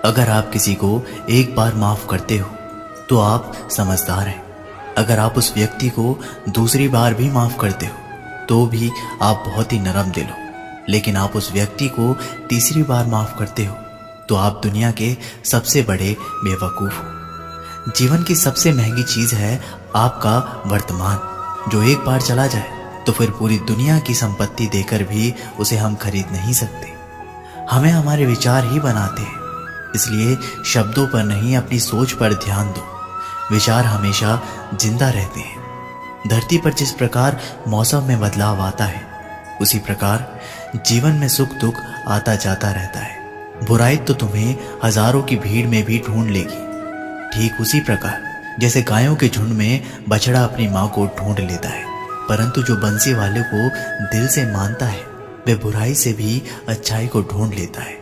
अगर आप किसी को एक बार माफ करते हो तो आप समझदार हैं। अगर आप उस व्यक्ति को दूसरी बार भी माफ करते हो तो भी आप बहुत ही नरम दिल हो। लेकिन आप उस व्यक्ति को तीसरी बार माफ करते हो तो आप दुनिया के सबसे बड़े बेवकूफ हो। जीवन की सबसे महंगी चीज है आपका वर्तमान, जो एक बार चला जाए तो फिर पूरी दुनिया की संपत्ति देकर भी उसे हम खरीद नहीं सकते। हमें हमारे विचार ही बनाते हैं, इसलिए शब्दों पर नहीं अपनी सोच पर ध्यान दो। विचार हमेशा जिंदा रहते हैं। धरती पर जिस प्रकार मौसम में बदलाव आता है, उसी प्रकार जीवन में सुख दुख आता जाता रहता है। बुराई तो तुम्हें हजारों की भीड़ में भी ढूंढ लेगी, ठीक उसी प्रकार जैसे गायों के झुंड में बछड़ा अपनी माँ को ढूंढ लेता है। परंतु जो बंसी वाले को दिल से मानता है, वह बुराई से भी अच्छाई को ढूंढ लेता है।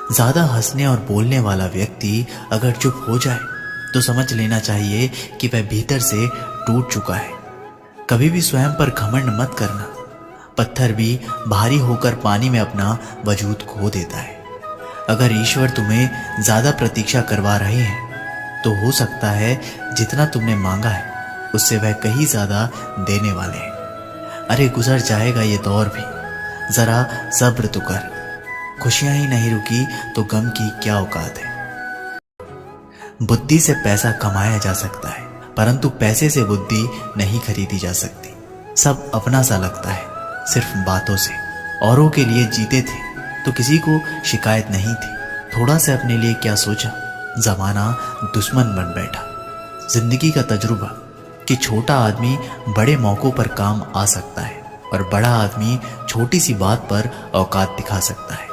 ज्यादा हंसने और बोलने वाला व्यक्ति अगर चुप हो जाए तो समझ लेना चाहिए कि वह भीतर से टूट चुका है। कभी भी स्वयं पर घमंड मत करना। पत्थर भी भारी होकर पानी में अपना वजूद खो देता है। अगर ईश्वर तुम्हें ज्यादा प्रतीक्षा करवा रहे हैं तो हो सकता है जितना तुमने मांगा है उससे वह कहीं ज्यादा देने वाले हैं। अरे गुजर जाएगा ये दौर भी, जरा सब्र तो कर। खुशियां ही नहीं रुकी तो गम की क्या औकात है। बुद्धि से पैसा कमाया जा सकता है, परंतु पैसे से बुद्धि नहीं खरीदी जा सकती। सब अपना सा लगता है सिर्फ बातों से। औरों के लिए जीते थे तो किसी को शिकायत नहीं थी। थोड़ा से अपने लिए क्या सोचा, जमाना दुश्मन बन बैठा। जिंदगी का तजुर्बा कि छोटा आदमी बड़े मौकों पर काम आ सकता है और बड़ा आदमी छोटी सी बात पर औकात दिखा सकता है।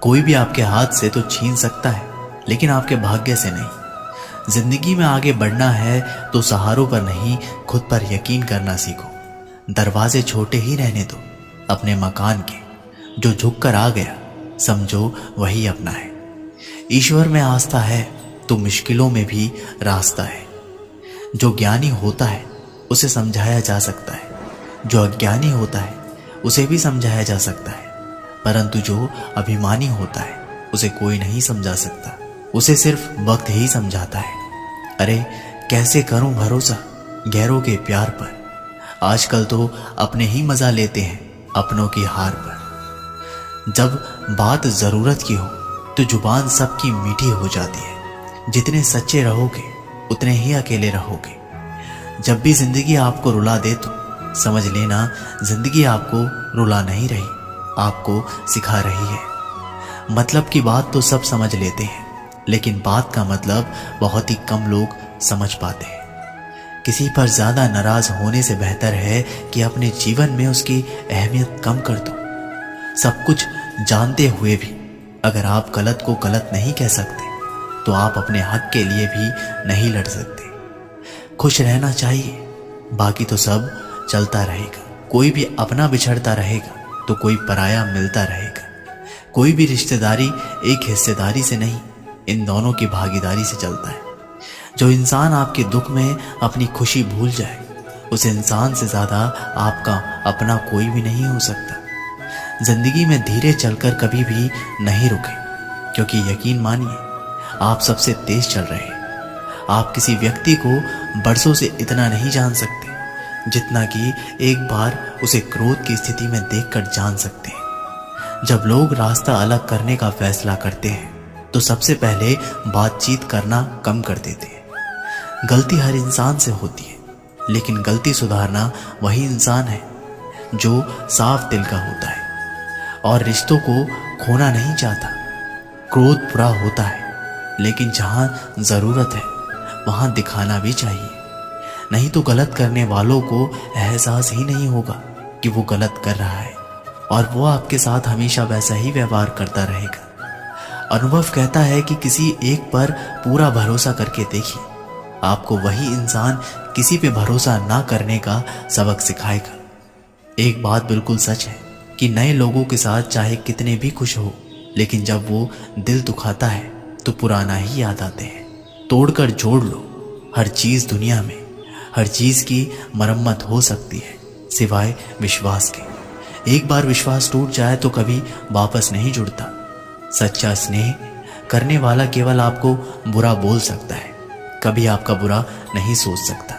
कोई भी आपके हाथ से तो छीन सकता है, लेकिन आपके भाग्य से नहीं। जिंदगी में आगे बढ़ना है तो सहारों पर नहीं, खुद पर यकीन करना सीखो। दरवाजे छोटे ही रहने दो अपने मकान के। जो झुक कर आ गया समझो वही अपना है। ईश्वर में आस्था है तो मुश्किलों में भी रास्ता है। जो ज्ञानी होता है उसे समझाया जा सकता है, जो अज्ञानी होता है उसे भी समझाया जा सकता है, परंतु जो अभिमानी होता है उसे कोई नहीं समझा सकता। उसे सिर्फ वक्त ही समझाता है। अरे कैसे करूं भरोसा गैरों के प्यार पर। आजकल तो अपने ही मजा लेते हैं अपनों की हार पर। जब बात जरूरत की हो तो जुबान सबकी मीठी हो जाती है। जितने सच्चे रहोगे उतने ही अकेले रहोगे। जब भी जिंदगी आपको रुला दे तो समझ लेना जिंदगी आपको रुला नहीं रही, आपको सिखा रही है। मतलब की बात तो सब समझ लेते हैं, लेकिन बात का मतलब बहुत ही कम लोग समझ पाते हैं। किसी पर ज्यादा नाराज होने से बेहतर है कि अपने जीवन में उसकी अहमियत कम कर दो। सब कुछ जानते हुए भी अगर आप गलत को गलत नहीं कह सकते तो आप अपने हक के लिए भी नहीं लड़ सकते। खुश रहना चाहिए, बाकी तो सब चलता रहेगा। कोई भी अपना बिछड़ता रहेगा तो कोई पराया मिलता रहेगा। कोई भी रिश्तेदारी एक हिस्सेदारी से नहीं, इन दोनों की भागीदारी से चलता है। जो इंसान आपके दुख में अपनी खुशी भूल जाए, उस इंसान से ज्यादा आपका अपना कोई भी नहीं हो सकता। जिंदगी में धीरे चलकर कभी भी नहीं रुके, क्योंकि यकीन मानिए आप सबसे तेज चल रहे हैं। आप किसी व्यक्ति को बरसों से इतना नहीं जान सकते जितना कि एक बार उसे क्रोध की स्थिति में देखकर जान सकते हैं। जब लोग रास्ता अलग करने का फैसला करते हैं तो सबसे पहले बातचीत करना कम कर देते हैं। गलती हर इंसान से होती है, लेकिन गलती सुधारना वही इंसान है जो साफ दिल का होता है और रिश्तों को खोना नहीं चाहता। क्रोध बुरा होता है, लेकिन जहां जरूरत है वहां दिखाना भी चाहिए, नहीं तो गलत करने वालों को एहसास ही नहीं होगा कि वो गलत कर रहा है और वो आपके साथ हमेशा वैसा ही व्यवहार करता रहेगा। अनुभव कहता है कि किसी एक पर पूरा भरोसा करके देखिए, आपको वही इंसान किसी पे भरोसा ना करने का सबक सिखाएगा। एक बात बिल्कुल सच है कि नए लोगों के साथ चाहे कितने भी खुश हो, लेकिन जब वो दिल दुखाता है तो पुराना ही याद आते हैं। तोड़कर जोड़ लो। हर चीज दुनिया में, हर चीज की मरम्मत हो सकती है सिवाय विश्वास के। एक बार विश्वास टूट जाए तो कभी वापस नहीं जुड़ता। सच्चा स्नेह करने वाला केवल आपको बुरा बोल सकता है, कभी आपका बुरा नहीं सोच सकता,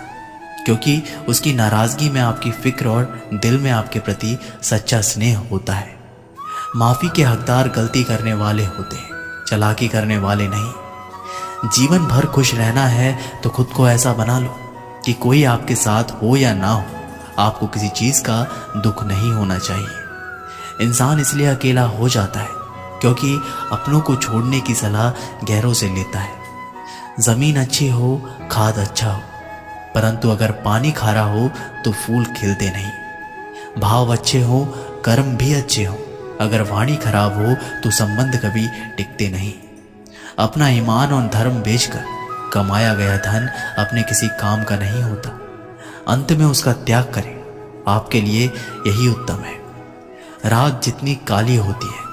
क्योंकि उसकी नाराजगी में आपकी फिक्र और दिल में आपके प्रति सच्चा स्नेह होता है। माफी के हकदार गलती करने वाले होते हैं, चालाकी करने वाले नहीं। जीवन भर खुश रहना है तो खुद को ऐसा बना लो कि कोई आपके साथ हो या ना हो, आपको किसी चीज का दुख नहीं होना चाहिए। इंसान इसलिए अकेला हो जाता है क्योंकि अपनों को छोड़ने की सलाह गैरों से लेता है। जमीन अच्छी हो, खाद अच्छा हो, परंतु अगर पानी खारा हो तो फूल खिलते नहीं। भाव अच्छे हो, कर्म भी अच्छे हो, अगर वाणी खराब हो तो संबंध कभी टिकते नहीं। अपना ईमान और धर्म बेचकर कमाया गया धन अपने किसी काम का नहीं होता। अंत में उसका त्याग करें, आपके लिए यही उत्तम है। रात जितनी काली होती है,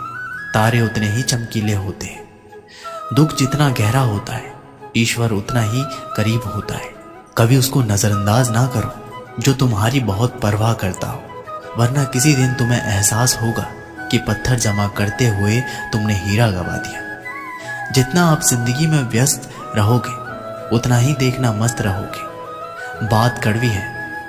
तारे उतने ही चमकीले होते हैं। दुख जितना गहरा होता है, ईश्वर उतना ही करीब होता है। कभी उसको नजरअंदाज ना करो जो तुम्हारी बहुत परवाह करता हो, वरना किसी दिन तुम्हें एहसास होगा कि पत्थर जमा करते हुए तुमने हीरा गवा दिया। जितना आप जिंदगी में व्यस्त रहोगे उतना ही देखना मस्त रहोगे। बात कड़वी है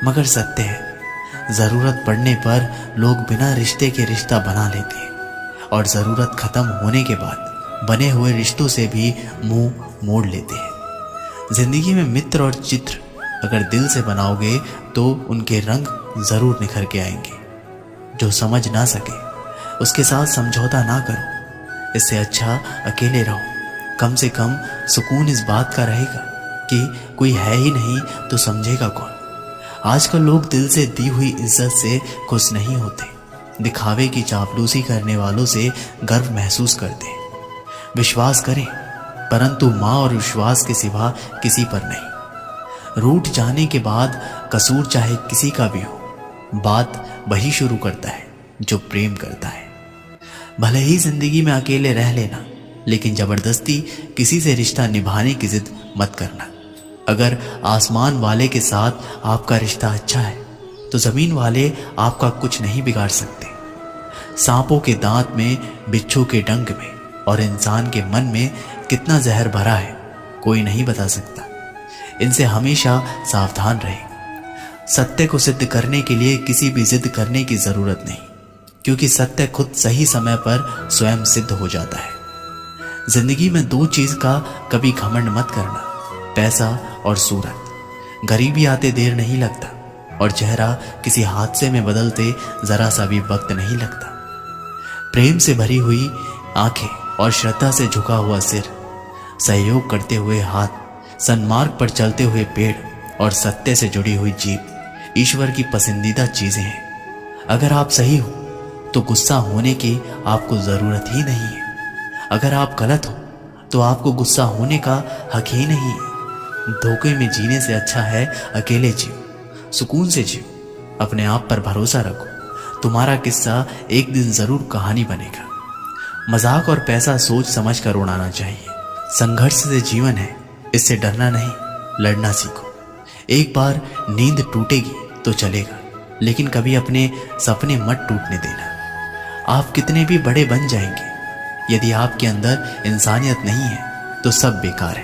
मगर सत्य है। जरूरत पड़ने पर लोग बिना रिश्ते के रिश्ता बना लेते हैं और जरूरत खत्म होने के बाद बने हुए रिश्तों से भी मुंह मोड़ लेते हैं। जिंदगी में मित्र और चित्र अगर दिल से बनाओगे तो उनके रंग जरूर निखर के आएंगे। जो समझ ना सके उसके साथ समझौता ना करो, इससे अच्छा अकेले रहो। कम से कम सुकून इस बात का रहेगा कि कोई है ही नहीं तो समझेगा कौन। आजकल लोग दिल से दी हुई इज्जत से खुश नहीं होते, दिखावे की चापलूसी करने वालों से गर्व महसूस करते हैं। विश्वास करें, परंतु मां और विश्वास के सिवा किसी पर नहीं। रूठ जाने के बाद कसूर चाहे किसी का भी हो, बात वही शुरू करता है जो प्रेम करता है। भले ही जिंदगी में अकेले रह लेना, लेकिन जबरदस्ती किसी से रिश्ता निभाने की जिद मत करना। अगर आसमान वाले के साथ आपका रिश्ता अच्छा है तो जमीन वाले आपका कुछ नहीं बिगाड़ सकते। सांपों के दांत में, बिच्छू के डंक में और इंसान के मन में कितना जहर भरा है कोई नहीं बता सकता। इनसे हमेशा सावधान रहें। सत्य को सिद्ध करने के लिए किसी भी जिद करने की जरूरत नहीं, क्योंकि सत्य खुद सही समय पर स्वयं सिद्ध हो जाता है। जिंदगी में दो चीज का कभी घमंड मत करना, पैसा और सूरत। गरीबी आते देर नहीं लगता और चेहरा किसी हादसे में बदलते जरा सा भी वक्त नहीं लगता। प्रेम से भरी हुई आंखें और श्रद्धा से झुका हुआ सिर, सहयोग करते हुए हाथ, सन्मार्ग पर चलते हुए पेड़ और सत्य से जुड़ी हुई जीभ ईश्वर की पसंदीदा चीजें हैं। अगर आप सही हो तो गुस्सा होने की आपको जरूरत ही नहीं है। अगर आप गलत हो तो आपको गुस्सा होने का हक ही नहीं है। धोखे में जीने से अच्छा है अकेले जियो, सुकून से जियो। अपने आप पर भरोसा रखो, तुम्हारा किस्सा एक दिन जरूर कहानी बनेगा। मजाक और पैसा सोच समझ कर उड़ाना चाहिए। संघर्ष से जीवन है, इससे डरना नहीं, लड़ना सीखो। एक बार नींद टूटेगी तो चलेगा, लेकिन कभी अपने सपने मत टूटने देना। आप कितने भी बड़े बन जाएंगे, यदि आपके अंदर इंसानियत नहीं है तो सब बेकार है।